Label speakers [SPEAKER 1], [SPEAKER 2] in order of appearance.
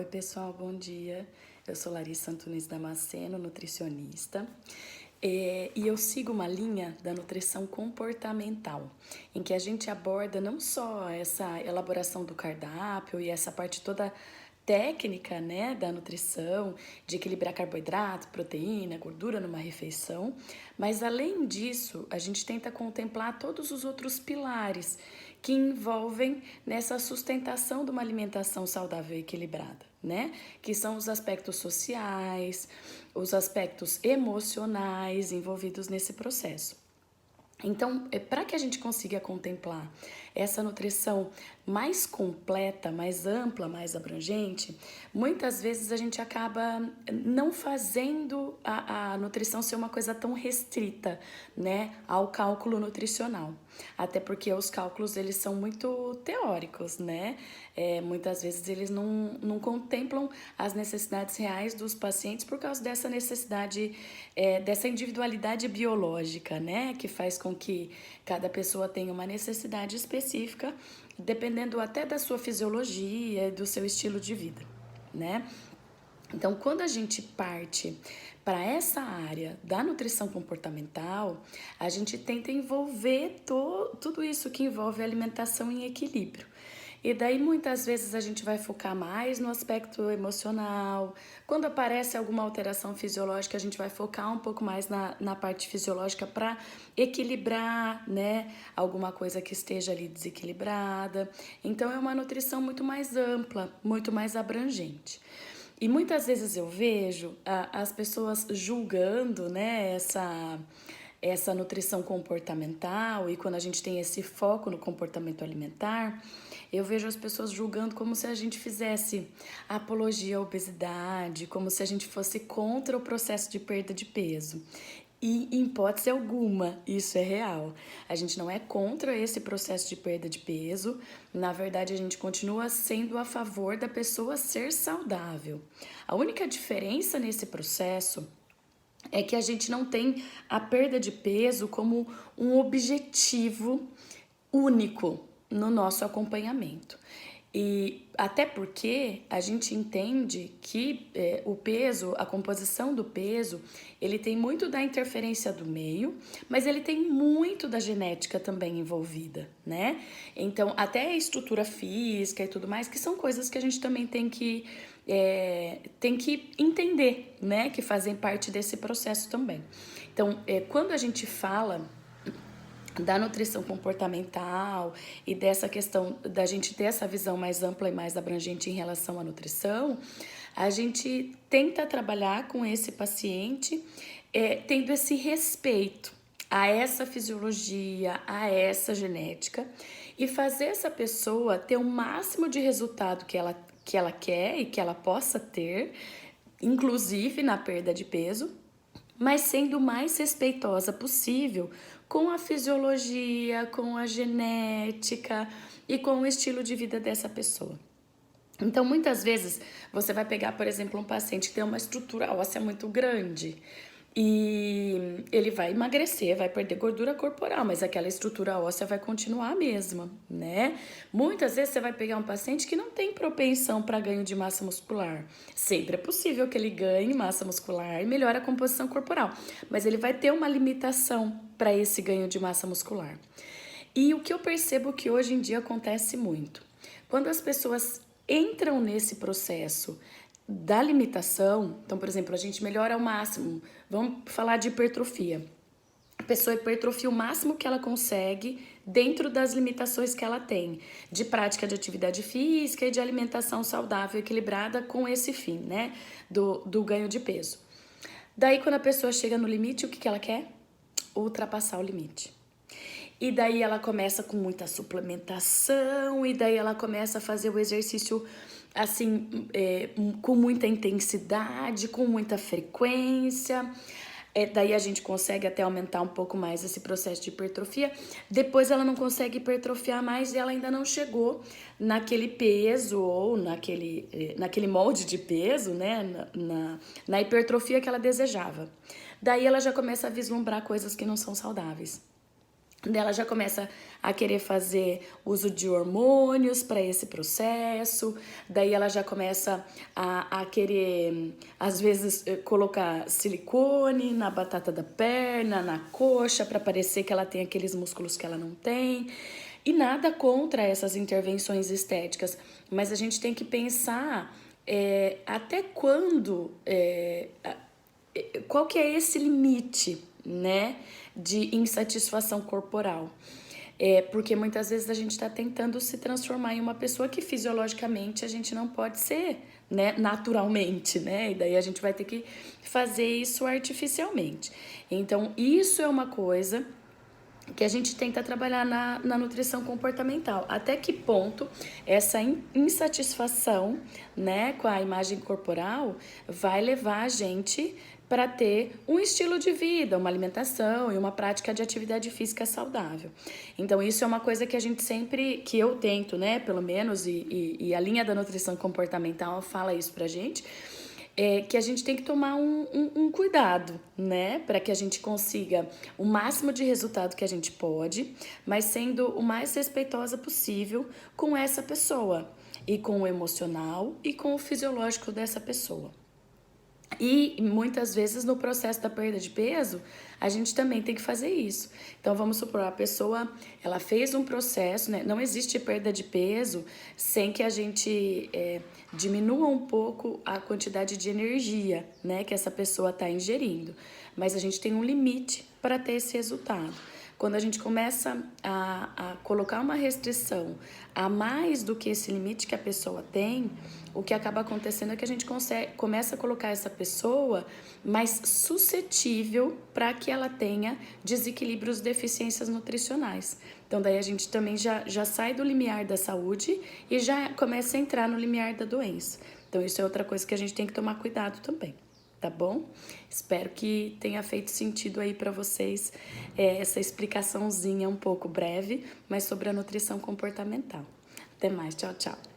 [SPEAKER 1] pessoal, bom dia. Eu sou Larissa Antunes Damasceno, nutricionista, e eu sigo uma linha da nutrição comportamental, em que a gente aborda não só essa elaboração do cardápio e essa parte toda técnica, né, da nutrição, de equilibrar carboidrato, proteína, gordura numa refeição, mas além disso, a gente tenta contemplar todos os outros pilares que envolvem nessa sustentação de uma alimentação saudável e equilibrada, né? Que são os aspectos sociais, os aspectos emocionais envolvidos nesse processo. Então, para que a gente consiga contemplar essa nutrição mais completa, mais ampla, mais abrangente, muitas vezes a gente acaba não fazendo a nutrição ser uma coisa tão restrita, né, ao cálculo nutricional. Até porque os cálculos, eles são muito teóricos, né? Muitas vezes eles não contemplam as necessidades reais dos pacientes por causa dessa necessidade, dessa individualidade biológica, né? Que faz com que cada pessoa tenha uma necessidade específica, dependendo até da sua fisiologia e do seu estilo de vida, né? Então, quando a gente parte para essa área da nutrição comportamental, a gente tenta envolver tudo isso que envolve a alimentação em equilíbrio. E daí muitas vezes a gente vai focar mais no aspecto emocional. Quando aparece alguma alteração fisiológica, a gente vai focar um pouco mais na parte fisiológica para equilibrar, né, alguma coisa que esteja ali desequilibrada. Então é uma nutrição muito mais ampla, muito mais abrangente. E muitas vezes eu vejo as pessoas julgando, né, essa nutrição comportamental, e quando a gente tem esse foco no comportamento alimentar, eu vejo as pessoas julgando como se a gente fizesse apologia à obesidade, como se a gente fosse contra o processo de perda de peso. E em hipótese alguma, isso é real. A gente não é contra esse processo de perda de peso, na verdade a gente continua sendo a favor da pessoa ser saudável. A única diferença nesse processo é que a gente não tem a perda de peso como um objetivo único no nosso acompanhamento. E até porque a gente entende que o peso, a composição do peso, ele tem muito da interferência do meio, mas ele tem muito da genética também envolvida, né? Então, até a estrutura física e tudo mais, que são coisas que a gente também tem que entender, né? Que fazem parte desse processo também. Então, quando a gente fala da nutrição comportamental e dessa questão da gente ter essa visão mais ampla e mais abrangente em relação à nutrição, a gente tenta trabalhar com esse paciente tendo esse respeito a essa fisiologia, a essa genética, e fazer essa pessoa ter o máximo de resultado que ela quer e que ela possa ter, inclusive na perda de peso, mas sendo o mais respeitosa possível com a fisiologia, com a genética e com o estilo de vida dessa pessoa. Então, muitas vezes, você vai pegar, por exemplo, um paciente que tem uma estrutura óssea muito grande e ele vai emagrecer, vai perder gordura corporal, mas aquela estrutura óssea vai continuar a mesma, né? Muitas vezes você vai pegar um paciente que não tem propensão para ganho de massa muscular. Sempre é possível que ele ganhe massa muscular e melhore a composição corporal, mas ele vai ter uma limitação para esse ganho de massa muscular. E o que eu percebo que hoje em dia acontece muito, quando as pessoas entram nesse processo da limitação, então, por exemplo, a gente melhora ao máximo, vamos falar de hipertrofia. A pessoa hipertrofia o máximo que ela consegue dentro das limitações que ela tem, de prática de atividade física e de alimentação saudável, equilibrada com esse fim, né, do ganho de peso. Daí, quando a pessoa chega no limite, o que ela quer? Ultrapassar o limite. E daí ela começa com muita suplementação, e daí ela começa a fazer o exercício assim, com muita intensidade, com muita frequência. Daí a gente consegue até aumentar um pouco mais esse processo de hipertrofia. Depois ela não consegue hipertrofiar mais e ela ainda não chegou naquele peso ou naquele molde de peso, né? Na hipertrofia que ela desejava. Daí ela já começa a vislumbrar coisas que não são saudáveis. Daí ela já começa a querer fazer uso de hormônios para esse processo, daí ela já começa a querer, às vezes, colocar silicone na batata da perna, na coxa, para parecer que ela tem aqueles músculos que ela não tem. E nada contra essas intervenções estéticas, mas a gente tem que pensar até quando, qual que é esse limite, né, de insatisfação corporal. Porque muitas vezes a gente está tentando se transformar em uma pessoa que fisiologicamente a gente não pode ser, né, naturalmente, né? E daí a gente vai ter que fazer isso artificialmente. Então, isso é uma coisa que a gente tenta trabalhar na nutrição comportamental. Até que ponto essa insatisfação, né, com a imagem corporal vai levar a gente para ter um estilo de vida, uma alimentação e uma prática de atividade física saudável. Então, isso é uma coisa que a gente sempre, que eu tento, né, pelo menos, e a linha da nutrição comportamental fala isso pra gente, que a gente tem que tomar um cuidado, né? Para que a gente consiga o máximo de resultado que a gente pode, mas sendo o mais respeitosa possível com essa pessoa, e com o emocional e com o fisiológico dessa pessoa. E muitas vezes no processo da perda de peso, a gente também tem que fazer isso. Então vamos supor, a pessoa, ela fez um processo, né? Não existe perda de peso sem que a gente diminua um pouco a quantidade de energia, né, que essa pessoa está ingerindo. Mas a gente tem um limite para ter esse resultado. Quando a gente começa a colocar uma restrição a mais do que esse limite que a pessoa tem, o que acaba acontecendo é que a gente começa a colocar essa pessoa mais suscetível para que ela tenha desequilíbrios, deficiências nutricionais. Então daí a gente também já sai do limiar da saúde e já começa a entrar no limiar da doença. Então isso é outra coisa que a gente tem que tomar cuidado também. Tá bom? Espero que tenha feito sentido aí para vocês essa explicaçãozinha um pouco breve, mas sobre a nutrição comportamental. Até mais, tchau, tchau.